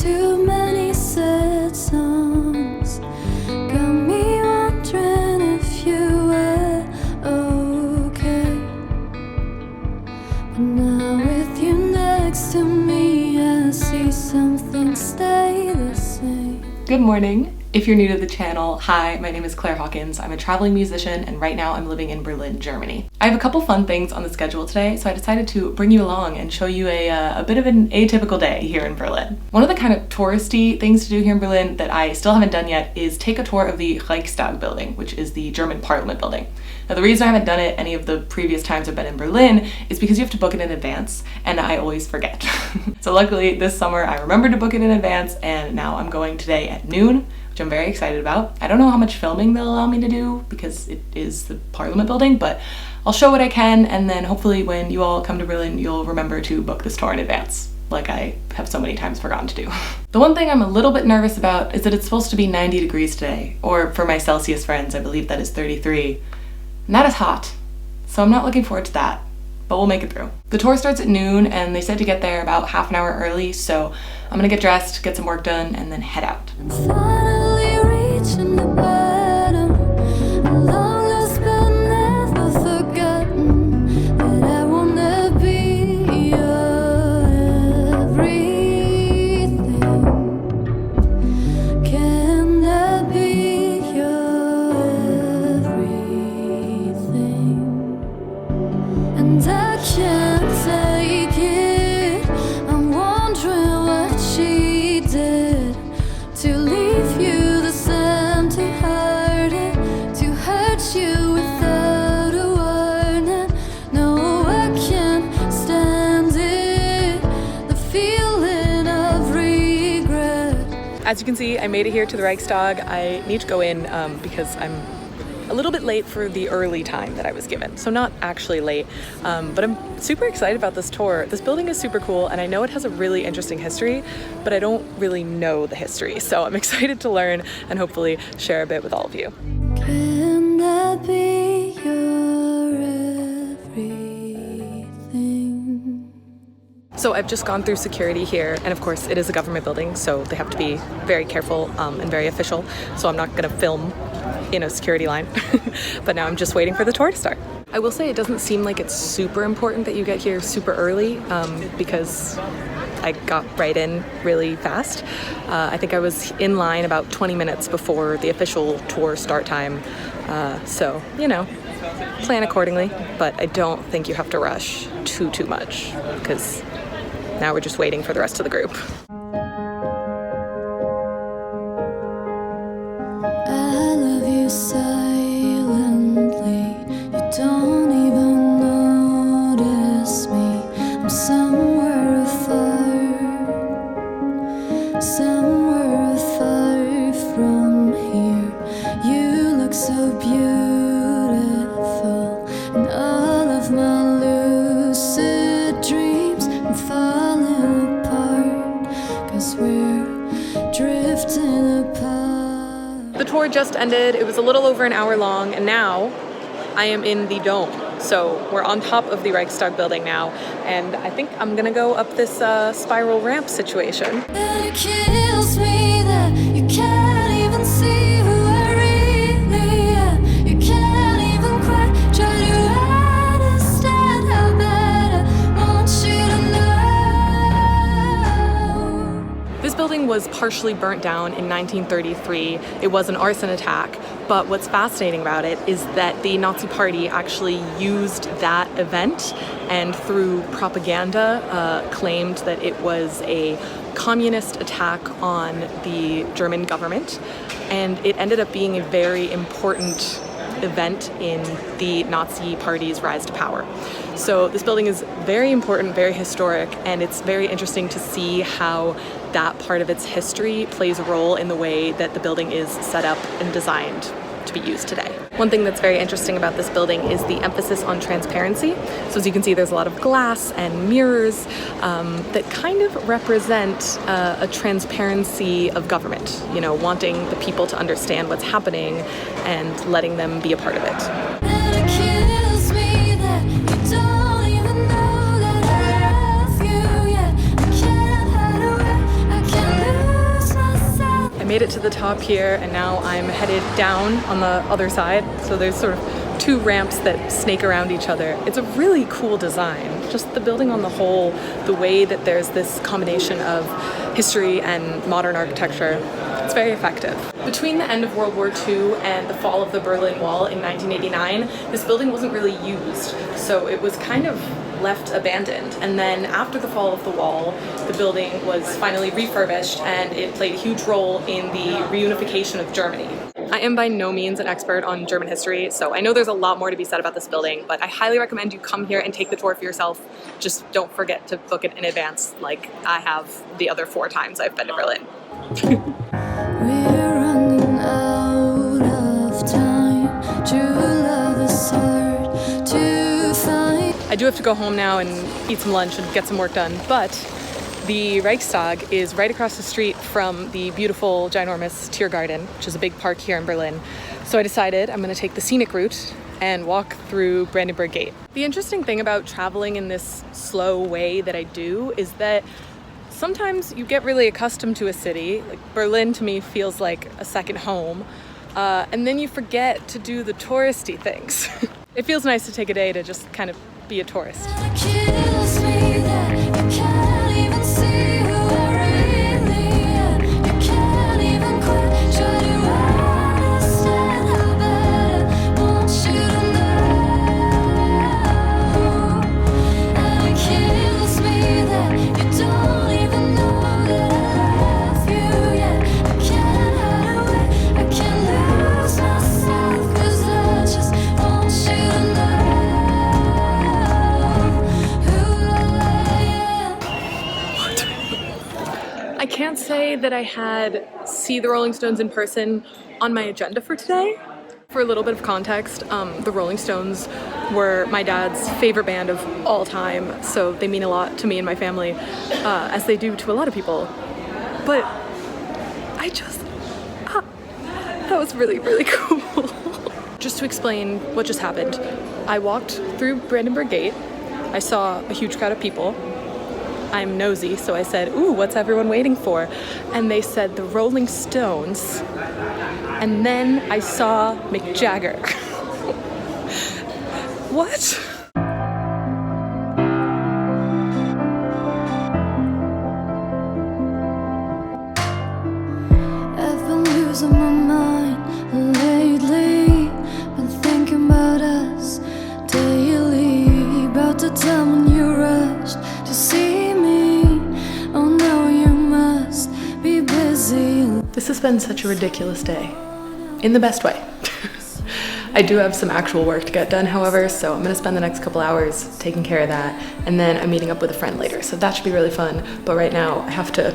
too many sad songs. Got me wondering if you were okay. But now with you next to me, I see something stay the same. Good morning. If you're new to the channel, hi, my name is Hawkins. I'm a traveling musician and right now I'm living in Berlin, Germany. I have a couple fun things on the schedule today, so I decided to bring you along and show you a bit of an atypical day here in Berlin. One of the kind of touristy things to do here in Berlin that I still haven't done yet is take a tour of the Reichstag building, which is the German parliament building. Now the reason I haven't done it any of the previous times I've been in Berlin is because you have to book it in advance and I always forget. So luckily this summer I remembered to book it in advance and now I'm going today at noon, which I'm very excited about. I don't know how much filming they'll allow me to do because it is the parliament building, but I'll show what I can, and then hopefully when you all come to Berlin you'll remember to book this tour in advance, like I have so many times forgotten to do. The one thing I'm a little bit nervous about is that it's supposed to be 90 degrees today, or for my Celsius friends I believe that is 33, and that is hot, so I'm not looking forward to that. But we'll make it through. The tour starts at noon and they said to get there about half an hour early, so I'm gonna get dressed, get some work done, and then head out. Finally reaching the bottom, long lost but never forgotten, that I wanna be your everything. Can I be your everything? And I can't take it. I'm wondering what she did to leave you this empty-hearted, to hurt you without a warning. No, I can't stand it, the feeling of regret. As you can see, I made it here to the Reichstag. I need to go in because I'm a little bit late for the early time that I was given. So not actually late, but I'm super excited about this tour. This building is super cool and I know it has a really interesting history, but I don't really know the history. So I'm excited to learn and hopefully share a bit with all of you. Can I be your everything? So I've just gone through security here, and of course it is a government building, so they have to be very careful and very official. So I'm not gonna film in a security line, but now I'm just waiting for the tour to start. I will say it doesn't seem like it's super important that you get here super early because I got right in really fast. I think I was in line about 20 minutes before the official tour start time. So, you know, plan accordingly, but I don't think you have to rush too much because now we're just waiting for the rest of the group. Silently, you don't even notice me. I'm somewhere far from here. You look so beautiful, and all of my lucid dreams are falling apart, 'cause we're drifting apart. The tour just ended. It was a little over an hour long, and now I am in the dome. So we're on top of the Reichstag building now, and I think I'm gonna go up this spiral ramp situation. And it kills me that you can't even see who I really am. You can't even quite try to understand how bad I want you to know. This building was partially burnt down in 1933. It was an arson attack, but what's fascinating about it is that the Nazi Party actually used that event and through propaganda claimed that it was a communist attack on the German government, and it ended up being a very important event in the Nazi Party's rise to power. So this building is very important, very historic, and it's very interesting to see how that part of its history plays a role in the way that the building is set up and designed to be used today. One thing that's very interesting about this building is the emphasis on transparency. So as you can see, there's a lot of glass and mirrors that kind of represent a transparency of government, you know, wanting the people to understand what's happening and letting them be a part of it. And it kills me that you don't even know that I love you yet. I can't hide away, I can't lose. it to the top here, and now I'm headed down on the other side. So there's sort of two ramps that snake around each other. It's a really cool design. Just the building on the whole, the way that there's this combination of history and modern architecture. It's very effective. Between the end of World War II and the fall of the Berlin Wall in 1989, this building wasn't really used, so it was kind of left abandoned. And then after the fall of the wall, the building was finally refurbished and it played a huge role in the reunification of Germany. I am by no means an expert on German history, so I know there's a lot more to be said about this building, but I highly recommend you come here and take the tour for yourself. Just don't forget to book it in advance like I have the other 4 times I've been to Berlin. We're running out of time. True love is hard to find. I do have to go home now and eat some lunch and get some work done, but the Reichstag is right across the street from the beautiful, ginormous Tiergarten, which is a big park here in Berlin. So I decided I'm going to take the scenic route and walk through Brandenburg Gate. The interesting thing about traveling in this slow way that I do is that sometimes you get really accustomed to a city. Like Berlin to me feels like a second home, and then you forget to do the touristy things. It feels nice to take a day to just kind of be a tourist. It kills me that you can't even see who I really am. You can't even quite try to understand how bad I want you to know. And it kills me that you don't even know that I love you yet. I can't hide away, I can't lose myself, 'cause I just want you to know. I can't say that I had See the Rolling Stones in person on my agenda for today. For a little bit of context, the Rolling Stones were my dad's favorite band of all time, so they mean a lot to me and my family, as they do to a lot of people. But I just, that was really, really cool. Just to explain what just happened, I walked through Brandenburg Gate. I saw a huge crowd of people. I'm nosy, so I said, "Ooh, what's everyone waiting for?" And they said, "The Rolling Stones." And then I saw Mick Jagger. What? I've been losing my mind lately. Been thinking about us daily. About the time when you rushed to see me. Oh no, you must be busy. This has been such a ridiculous day. In the best way. I do have some actual work to get done, however, so I'm gonna spend the next couple hours taking care of that, and then I'm meeting up with a friend later, so that should be really fun. But right now, I have to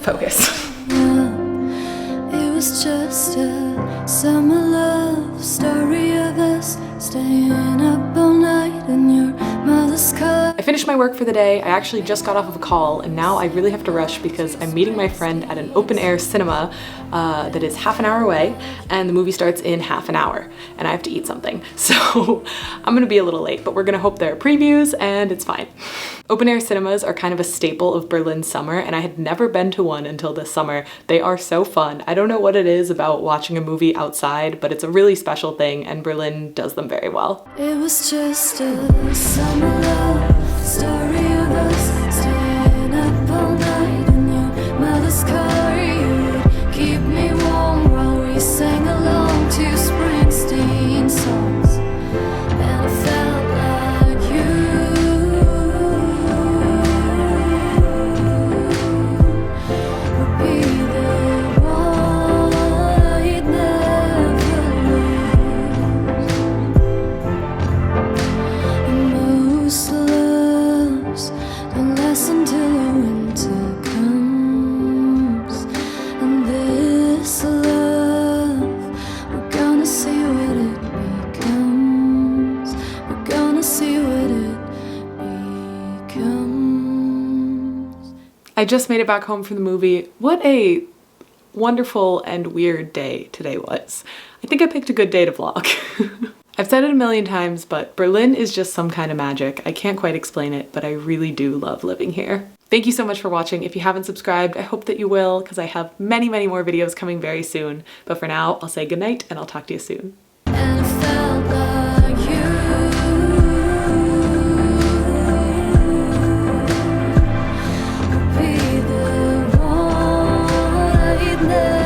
focus. It was just a summer love story of us staying up all night in your mother's car. I finished my work for the day. I actually just got off of a call, and now I really have to rush because I'm meeting my friend at an open air cinema that is half an hour away, and the movie starts in half an hour, and I have to eat something. So I'm gonna be a little late, but we're gonna hope there are previews and it's fine. Open air cinemas are kind of a staple of Berlin's summer, and I had never been to one until this summer. They are so fun. I don't know what it is about watching a movie outside, but it's a really special thing, and Berlin does them very well. It was just a summer love story of us staying up all night in your mother's car. You'd keep me warm while we sang along to Springsteen songs, and I felt like you would be the one I'd never lose. And most loves don't last until the winter comes, and this love, we're gonna see what it becomes. We're gonna see what it becomes. I just made it back home from the movie. What a wonderful and weird day today was. I think I picked a good day to vlog. I've said it a million times, but Berlin is just some kind of magic. I can't quite explain it, but I really do love living here. Thank you so much for watching. If you haven't subscribed, I hope that you will, because I have many, many more videos coming very soon. But for now, I'll say goodnight and I'll talk to you soon. And it felt like you would be the one I'd never